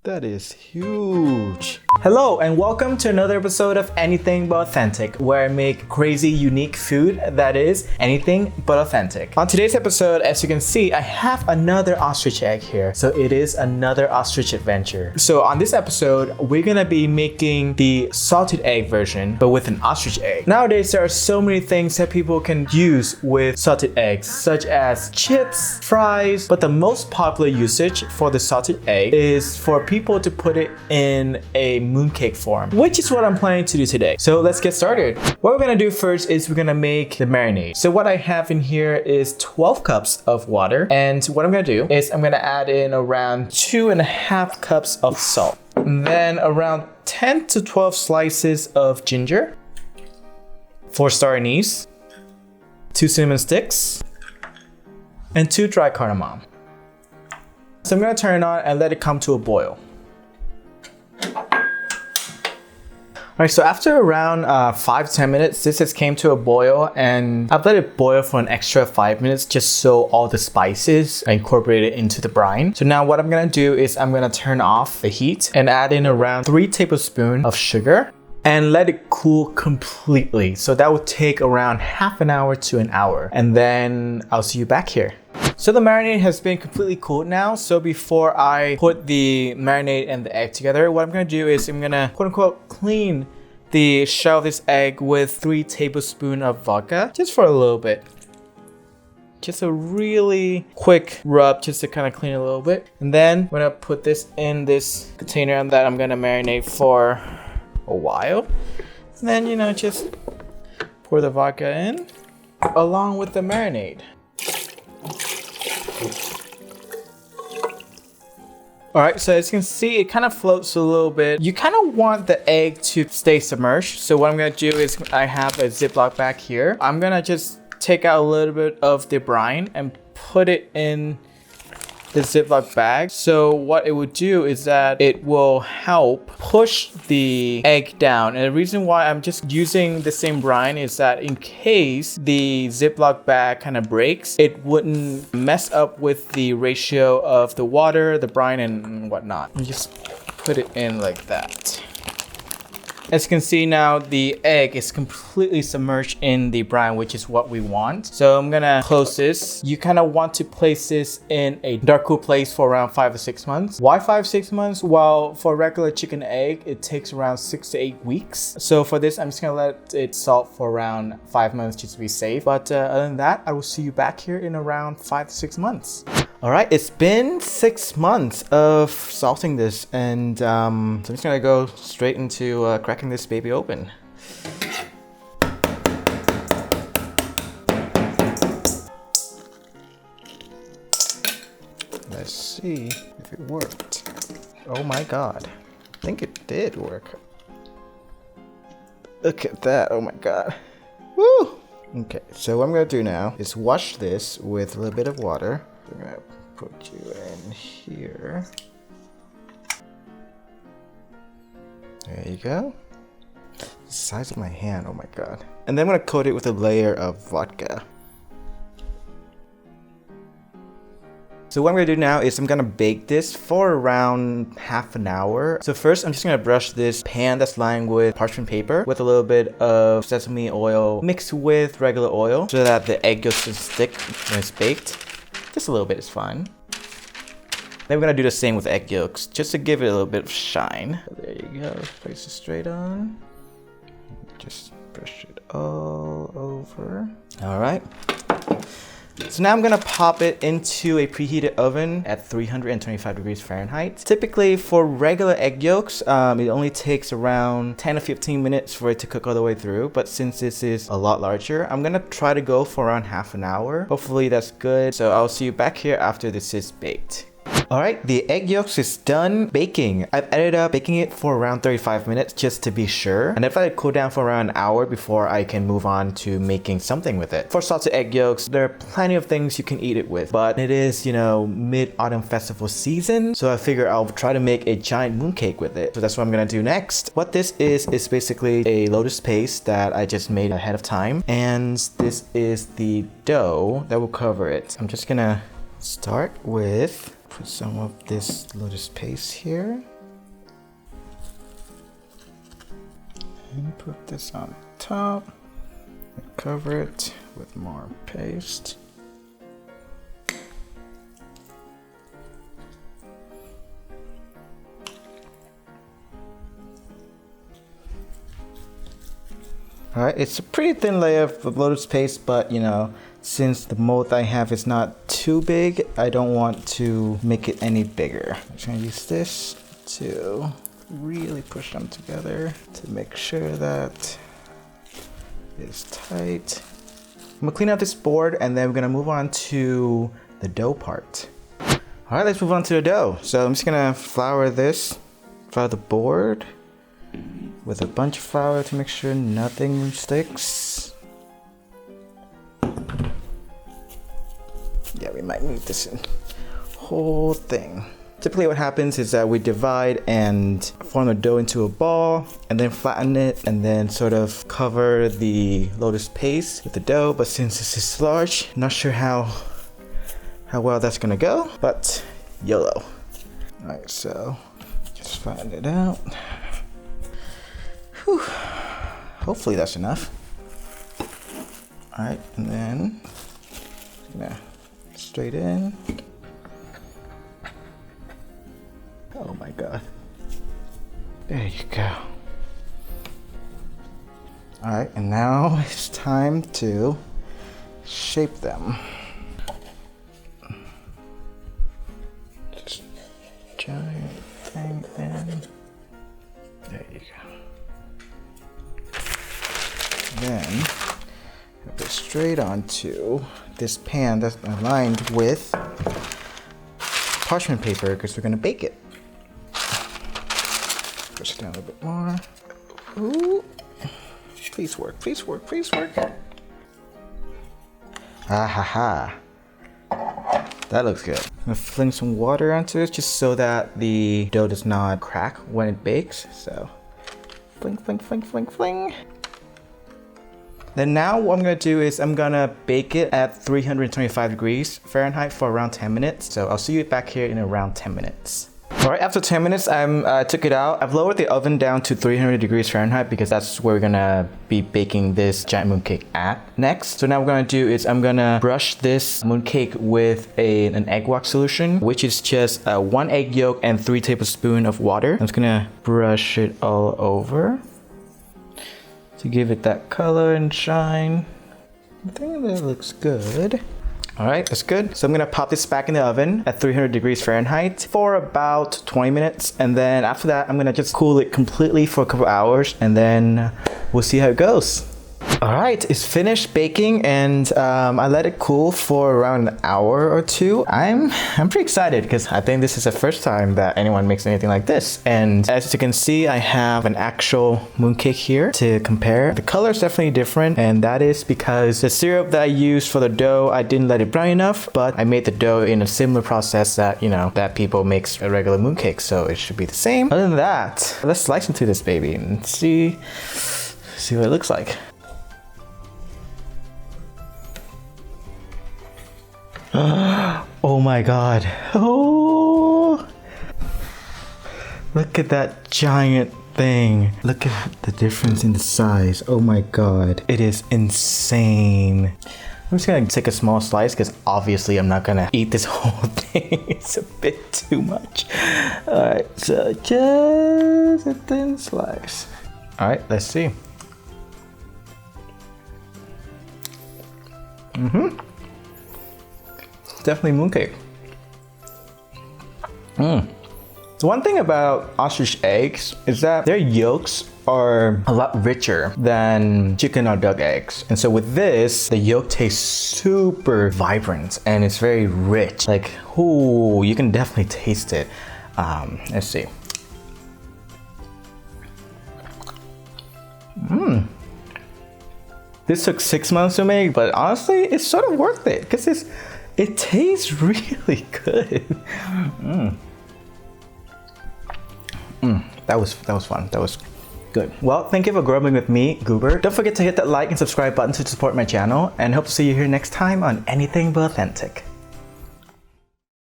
That is huge. Hello and welcome to another episode of Anything But Authentic, where I make crazy, unique food that is anything but authentic. On today's episode, as you can see, I have another ostrich egg here. So it is another ostrich adventure. So on this episode, we're gonna be making the salted egg version, but with an ostrich egg. Nowadays, there are so many things that people can use with salted eggs, such as chips, fries, but the most popular usage for the salted egg is for people to put it in a mooncake form, which is what I'm planning to do today. So let's get started. What we're gonna do first is we're gonna make the marinade. So what I have in here is 12 cups of water. And what I'm gonna do is I'm gonna add in around 2.5 cups of salt. And then around 10 to 12 slices of ginger, 4 star anise, 2 cinnamon sticks, and 2 dry cardamom. So I'm gonna turn it on and let it come to a boil. Alright, so after around 5 to 10 minutes, this has came to a boil, and I've let it boil for an extra 5 minutes just so all the spices are incorporated into the brine. So now what I'm gonna do is I'm gonna turn off the heat and add in around 3 tablespoons of sugar and let it cool completely. So that will take around half an hour to an hour, and then I'll see you back here. So the marinade has been completely cooled now. So before I put the marinade and the egg together, what I'm gonna do is I'm gonna quote unquote clean the shell of this egg with 3 tablespoons of vodka, just for a little bit. Just a really quick rub just to kind of clean it a little bit. And then I'm gonna put this in this container that I'm gonna marinate for a while. And then, just pour the vodka in along with the marinade. Alright, so as you can see, it kind of floats a little bit. You kind of want the egg to stay submerged. So what I'm going to do is I have a Ziploc bag here. I'm going to just take out a little bit of the brine and put it in the Ziploc bag. So what it would do is that it will help push the egg down. And the reason why I'm just using the same brine is that in case the Ziploc bag kind of breaks, it wouldn't mess up with the ratio of the water, the brine, and whatnot. You just put it in like that. As you can see now, the egg is completely submerged in the brine, which is what we want. So I'm gonna close this. You kind of want to place this in a dark cool place for around 5 to 6 months. Why 5 to 6 months? Well, for regular chicken egg, it takes around 6 to 8 weeks. So for this, I'm just gonna let it salt for around 5 months just to be safe. But other than that, I will see you back here in around 5 to 6 months. All right, it's been 6 months of salting this, and so I'm just gonna go straight into cracking this baby open. Let's see if it worked. Oh my God, I think it did work. Look at that, oh my God. Woo! Okay, so what I'm gonna do now is wash this with a little bit of water. I'm gonna put you in here. There you go. The size of my hand, oh my God. And then I'm gonna coat it with a layer of vodka. So what I'm gonna do now is I'm gonna bake this for around half an hour. So first, I'm just gonna brush this pan that's lined with parchment paper with a little bit of sesame oil mixed with regular oil so that the egg yolks can stick when it's baked. Just a little bit is fine. Then we're gonna do the same with egg yolks, just to give it a little bit of shine. So there you go, place it straight on. Just brush it all over. All right. So now I'm gonna pop it into a preheated oven at 325 degrees Fahrenheit. Typically for regular egg yolks, it only takes around 10 to 15 minutes for it to cook all the way through. But since this is a lot larger, I'm gonna try to go for around half an hour. Hopefully that's good. So I'll see you back here after this is baked. Alright, the egg yolks is done baking. I've ended up baking it for around 35 minutes just to be sure. And I've let it cool down for around an hour before I can move on to making something with it. For salted egg yolks, there are plenty of things you can eat it with. But it is, mid-autumn festival season. So I figure I'll try to make a giant mooncake with it. So that's what I'm gonna do next. What this is basically a lotus paste that I just made ahead of time. And this is the dough that will cover it. I'm just gonna start with put some of this lotus paste here. And put this on top. And cover it with more paste. Alright, it's a pretty thin layer of lotus paste, but you know, since the mold I have is not too big, I don't want to make it any bigger. I'm just gonna use this to really push them together to make sure that it's tight. I'm gonna clean out this board and then we're gonna move on to the dough part. Alright, let's move on to the dough. So I'm just gonna flour the board with a bunch of flour to make sure nothing sticks. Yeah, we might need this in whole thing. Typically what happens is that we divide and form the dough into a ball and then flatten it and then sort of cover the lotus paste with the dough. But since this is large, not sure how well that's gonna go, but YOLO. All right, so just flatten it out. Whew. Hopefully that's enough. All right, and then straight in. Oh my god. There you go. All right, and now it's time to shape them. Just giant thing in. There you go. Then put it straight onto this pan that's aligned with parchment paper because we're gonna bake it. Push it down a little bit more. Ooh. Please work, please work, please work. Ah ha ha. That looks good. I'm gonna fling some water onto it just so that the dough does not crack when it bakes. So fling, fling, fling, fling, fling. Then now what I'm gonna do is I'm gonna bake it at 325 degrees Fahrenheit for around 10 minutes. So I'll see you back here in around 10 minutes. All right, after 10 minutes, I took it out. I've lowered the oven down to 300 degrees Fahrenheit because that's where we're gonna be baking this giant mooncake at next. So now what I'm gonna do is I'm gonna brush this mooncake with an egg wash solution, which is just 1 egg yolk and 3 tablespoons of water. I'm just gonna brush it all over to give it that color and shine. I think that looks good. All right, that's good. So I'm gonna pop this back in the oven at 300 degrees Fahrenheit for about 20 minutes. And then after that, I'm gonna just cool it completely for a couple hours and then we'll see how it goes. All right, it's finished baking and I let it cool for around an hour or two. I'm pretty excited because I think this is the first time that anyone makes anything like this. And as you can see, I have an actual mooncake here to compare. The color is definitely different, and that is because the syrup that I used for the dough, I didn't let it brine enough, but I made the dough in a similar process that, you know, that people makes a regular mooncake, so it should be the same. Other than that, let's slice into this baby and see what it looks like. Oh my god. Oh, look at that giant thing. Look at the difference in the size. Oh my god, it is insane. I'm just gonna take a small slice because obviously I'm not gonna eat this whole thing. It's a bit too much. All right, so just a thin slice. All right, let's see. Definitely mooncake. So one thing about ostrich eggs is that their yolks are a lot richer than chicken or duck eggs. And so with this, the yolk tastes super vibrant and it's very rich. Like, ooh, you can definitely taste it. Let's see. This took 6 months to make, but honestly, it's sort of worth it because it tastes really good. That was fun. That was good. Well, thank you for grubbing with me, Guber. Don't forget to hit that like and subscribe button to support my channel, and hope to see you here next time on Anything But Authentic.